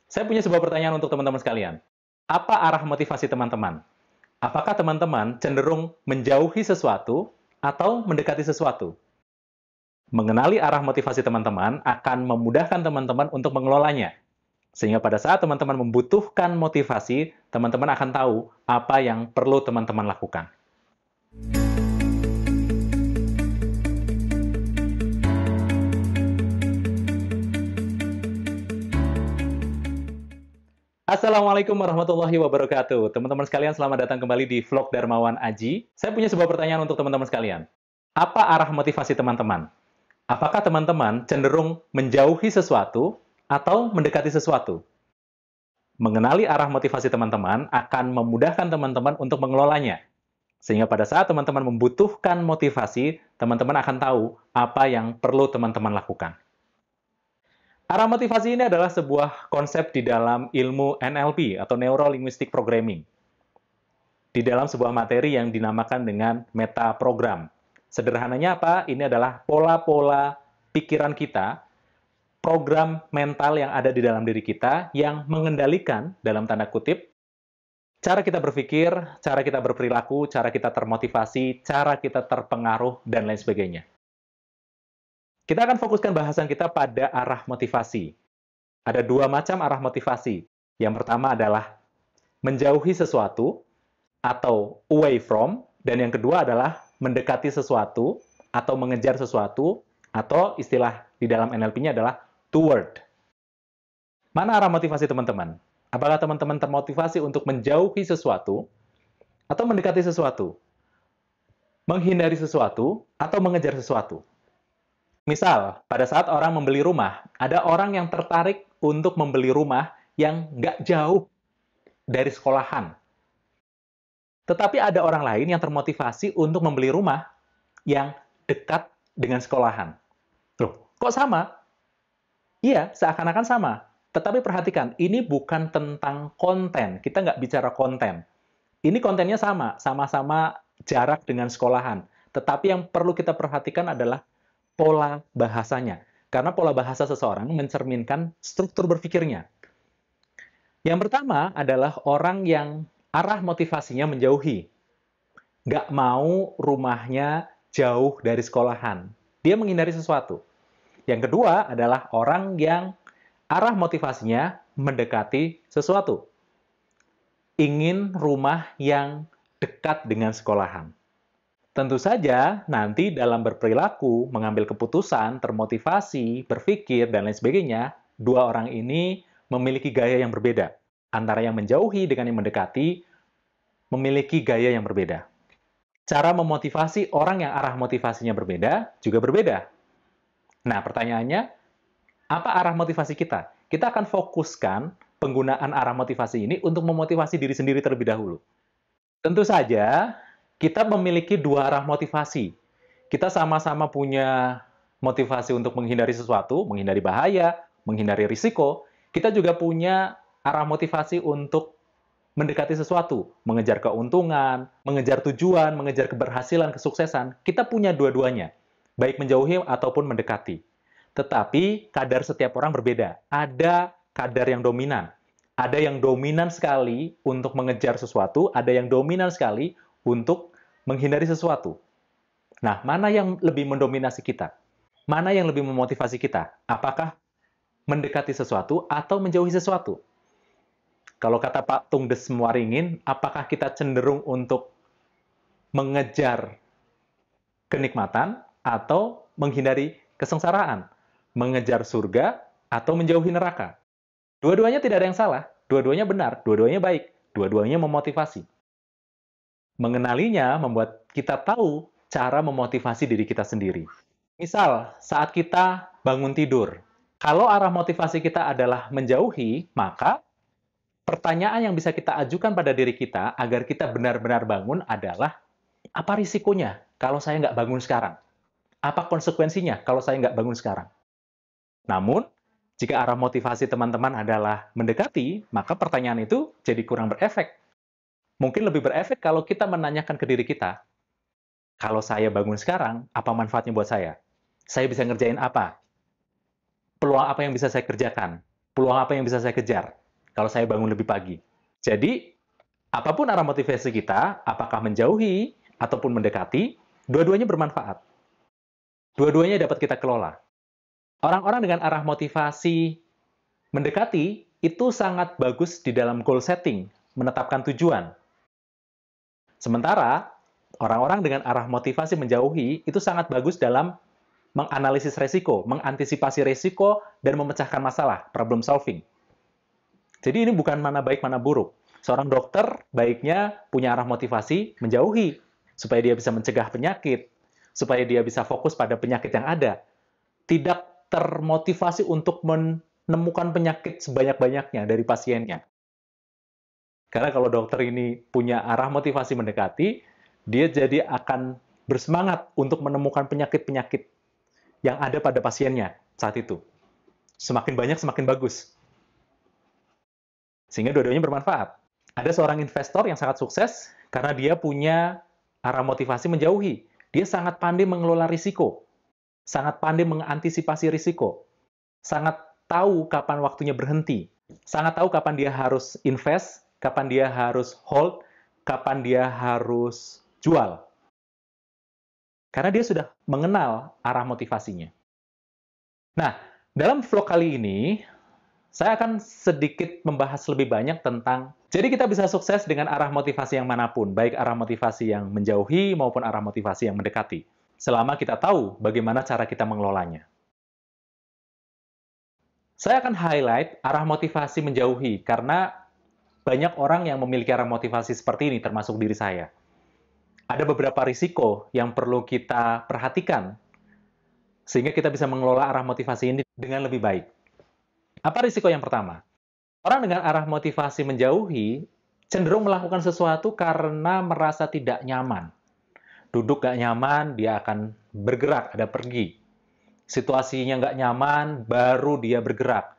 Saya punya sebuah pertanyaan untuk teman-teman sekalian. Apa arah motivasi teman-teman? Apakah teman-teman cenderung menjauhi sesuatu atau mendekati sesuatu? Mengenali arah motivasi teman-teman akan memudahkan teman-teman untuk mengelolanya. Sehingga pada saat teman-teman membutuhkan motivasi, teman-teman akan tahu apa yang perlu teman-teman lakukan. Assalamualaikum warahmatullahi wabarakatuh. Teman-teman sekalian, selamat datang kembali di vlog Darmawan Aji. Saya punya sebuah pertanyaan untuk teman-teman sekalian. Apa arah motivasi teman-teman? Apakah teman-teman cenderung menjauhi sesuatu atau mendekati sesuatu? Mengenali arah motivasi teman-teman akan memudahkan teman-teman untuk mengelolanya. Sehingga pada saat teman-teman membutuhkan motivasi, teman-teman akan tahu apa yang perlu teman-teman lakukan. Arah motivasi ini adalah sebuah konsep di dalam ilmu NLP atau Neuro Linguistic Programming. Di dalam sebuah materi yang dinamakan dengan meta program. Sederhananya apa? Ini adalah pola-pola pikiran kita, program mental yang ada di dalam diri kita yang mengendalikan, dalam tanda kutip, cara kita berpikir, cara kita berperilaku, cara kita termotivasi, cara kita terpengaruh, dan lain sebagainya. Kita akan fokuskan bahasan kita pada arah motivasi. Ada dua macam arah motivasi. Yang pertama adalah menjauhi sesuatu atau away from, dan yang kedua adalah mendekati sesuatu atau mengejar sesuatu, atau istilah di dalam NLP-nya adalah toward. Mana arah motivasi teman-teman? Apakah teman-teman termotivasi untuk menjauhi sesuatu atau mendekati sesuatu? Menghindari sesuatu atau mengejar sesuatu? Misal, pada saat orang membeli rumah, ada orang yang tertarik untuk membeli rumah yang nggak jauh dari sekolahan. Tetapi ada orang lain yang termotivasi untuk membeli rumah yang dekat dengan sekolahan. Loh, kok sama? Iya, seakan-akan sama. Tetapi perhatikan, ini bukan tentang konten. Kita nggak bicara konten. Ini kontennya sama, sama-sama jarak dengan sekolahan. Tetapi yang perlu kita perhatikan adalah pola bahasanya. Karena pola bahasa seseorang mencerminkan struktur berpikirnya. Yang pertama adalah orang yang arah motivasinya menjauhi. Nggak mau rumahnya jauh dari sekolahan. Dia menghindari sesuatu. Yang kedua adalah orang yang arah motivasinya mendekati sesuatu. Ingin rumah yang dekat dengan sekolahan. Tentu saja, nanti dalam berperilaku, mengambil keputusan, termotivasi, berpikir, dan lain sebagainya, dua orang ini memiliki gaya yang berbeda. Antara yang menjauhi dengan yang mendekati, memiliki gaya yang berbeda. Cara memotivasi orang yang arah motivasinya berbeda, juga berbeda. Nah, pertanyaannya, apa arah motivasi kita? Kita akan fokuskan penggunaan arah motivasi ini untuk memotivasi diri sendiri terlebih dahulu. Tentu saja, kita memiliki dua arah motivasi. Kita sama-sama punya motivasi untuk menghindari sesuatu, menghindari bahaya, menghindari risiko. Kita juga punya arah motivasi untuk mendekati sesuatu, mengejar keuntungan, mengejar tujuan, mengejar keberhasilan, kesuksesan. Kita punya dua-duanya, baik menjauhi ataupun mendekati. Tetapi kadar setiap orang berbeda. Ada kadar yang dominan. Ada yang dominan sekali untuk mengejar sesuatu, ada yang dominan sekali untuk menghindari sesuatu. Nah, mana yang lebih mendominasi kita? Mana yang lebih memotivasi kita? Apakah mendekati sesuatu atau menjauhi sesuatu? Kalau kata Pak Tung Des Muaringin, apakah kita cenderung untuk mengejar kenikmatan atau menghindari kesengsaraan? Mengejar surga atau menjauhi neraka? Dua-duanya tidak ada yang salah, dua-duanya benar, dua-duanya baik, dua-duanya memotivasi. Mengenalinya membuat kita tahu cara memotivasi diri kita sendiri. Misal, saat kita bangun tidur, kalau arah motivasi kita adalah menjauhi, maka pertanyaan yang bisa kita ajukan pada diri kita agar kita benar-benar bangun adalah, apa risikonya kalau saya nggak bangun sekarang? Apa konsekuensinya kalau saya nggak bangun sekarang? Namun, jika arah motivasi teman-teman adalah mendekati, maka pertanyaan itu jadi kurang berefek. Mungkin lebih berefek kalau kita menanyakan ke diri kita, kalau saya bangun sekarang, apa manfaatnya buat saya? Saya bisa ngerjain apa? Peluang apa yang bisa saya kerjakan? Peluang apa yang bisa saya kejar kalau saya bangun lebih pagi? Jadi, apapun arah motivasi kita, apakah menjauhi ataupun mendekati, dua-duanya bermanfaat. Dua-duanya dapat kita kelola. Orang-orang dengan arah motivasi mendekati itu sangat bagus di dalam goal setting, menetapkan tujuan. Sementara, orang-orang dengan arah motivasi menjauhi itu sangat bagus dalam menganalisis resiko, mengantisipasi resiko, dan memecahkan masalah, problem solving. Jadi ini bukan mana baik, mana buruk. Seorang dokter baiknya punya arah motivasi menjauhi, supaya dia bisa mencegah penyakit, supaya dia bisa fokus pada penyakit yang ada. Tidak termotivasi untuk menemukan penyakit sebanyak-banyaknya dari pasiennya. Karena kalau dokter ini punya arah motivasi mendekati, dia jadi akan bersemangat untuk menemukan penyakit-penyakit yang ada pada pasiennya saat itu. Semakin banyak, semakin bagus. Sehingga dua-duanya bermanfaat. Ada seorang investor yang sangat sukses karena dia punya arah motivasi menjauhi. Dia sangat pandai mengelola risiko, sangat pandai mengantisipasi risiko, sangat tahu kapan waktunya berhenti, sangat tahu kapan dia harus invest, kapan dia harus hold, kapan dia harus jual. Karena dia sudah mengenal arah motivasinya. Nah, dalam vlog kali ini, saya akan sedikit membahas lebih banyak tentang, jadi kita bisa sukses dengan arah motivasi yang manapun, baik arah motivasi yang menjauhi maupun arah motivasi yang mendekati, selama kita tahu bagaimana cara kita mengelolanya. Saya akan highlight arah motivasi menjauhi, karena banyak orang yang memiliki arah motivasi seperti ini, termasuk diri saya. Ada beberapa risiko yang perlu kita perhatikan, sehingga kita bisa mengelola arah motivasi ini dengan lebih baik. Apa risiko yang pertama? Orang dengan arah motivasi menjauhi cenderung melakukan sesuatu karena merasa tidak nyaman. Duduk gak nyaman, dia akan bergerak, ada pergi. Situasinya nggak nyaman, baru dia bergerak.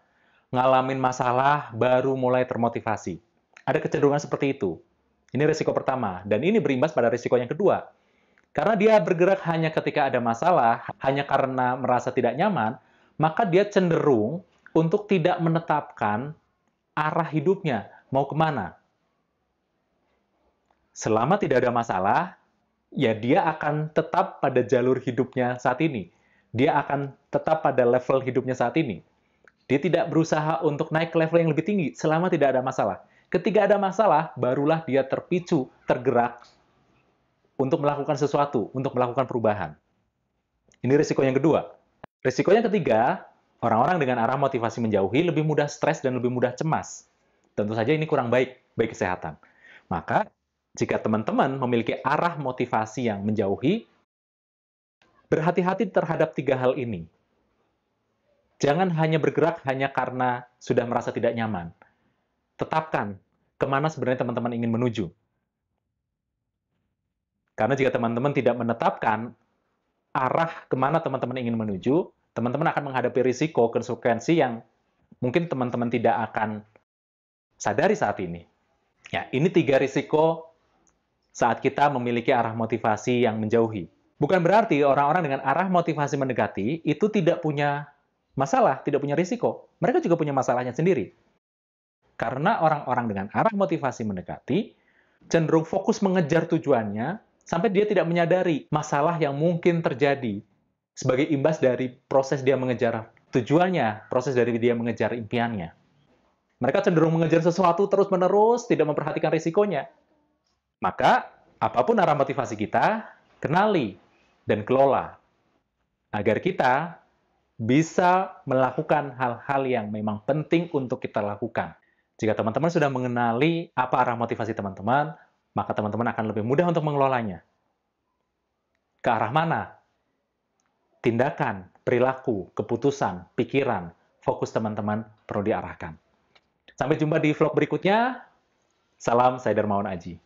Ngalamin masalah, baru mulai termotivasi. Ada kecenderungan seperti itu. Ini risiko pertama, dan ini berimbas pada risiko yang kedua. Karena dia bergerak hanya ketika ada masalah, hanya karena merasa tidak nyaman, maka dia cenderung untuk tidak menetapkan arah hidupnya, mau kemana. Selama tidak ada masalah, ya dia akan tetap pada jalur hidupnya saat ini. Dia akan tetap pada level hidupnya saat ini. Dia tidak berusaha untuk naik ke level yang lebih tinggi selama tidak ada masalah. Ketika ada masalah, barulah dia terpicu, tergerak untuk melakukan sesuatu, untuk melakukan perubahan. Ini risiko yang kedua. Risiko yang ketiga, orang-orang dengan arah motivasi menjauhi lebih mudah stres dan lebih mudah cemas. Tentu saja ini kurang baik bagi kesehatan. Maka, jika teman-teman memiliki arah motivasi yang menjauhi, berhati-hati terhadap 3 hal ini. Jangan hanya bergerak hanya karena sudah merasa tidak nyaman. Tetapkan kemana sebenarnya teman-teman ingin menuju. Karena jika teman-teman tidak menetapkan arah kemana teman-teman ingin menuju, teman-teman akan menghadapi risiko, konsekuensi yang mungkin teman-teman tidak akan sadari saat ini. Ya, ini 3 risiko saat kita memiliki arah motivasi yang menjauhi. Bukan berarti orang-orang dengan arah motivasi mendekati itu tidak punya masalah, tidak punya risiko. Mereka juga punya masalahnya sendiri. Karena orang-orang dengan arah motivasi mendekati cenderung fokus mengejar tujuannya sampai dia tidak menyadari masalah yang mungkin terjadi sebagai imbas dari proses dia mengejar tujuannya, proses dari dia mengejar impiannya. Mereka cenderung mengejar sesuatu terus-menerus, tidak memperhatikan risikonya. Maka, apapun arah motivasi kita, kenali dan kelola agar kita bisa melakukan hal-hal yang memang penting untuk kita lakukan. Jika teman-teman sudah mengenali apa arah motivasi teman-teman, maka teman-teman akan lebih mudah untuk mengelolanya. Ke arah mana? Tindakan, perilaku, keputusan, pikiran, fokus teman-teman perlu diarahkan. Sampai jumpa di vlog berikutnya. Salam, saya Darmawan Aji.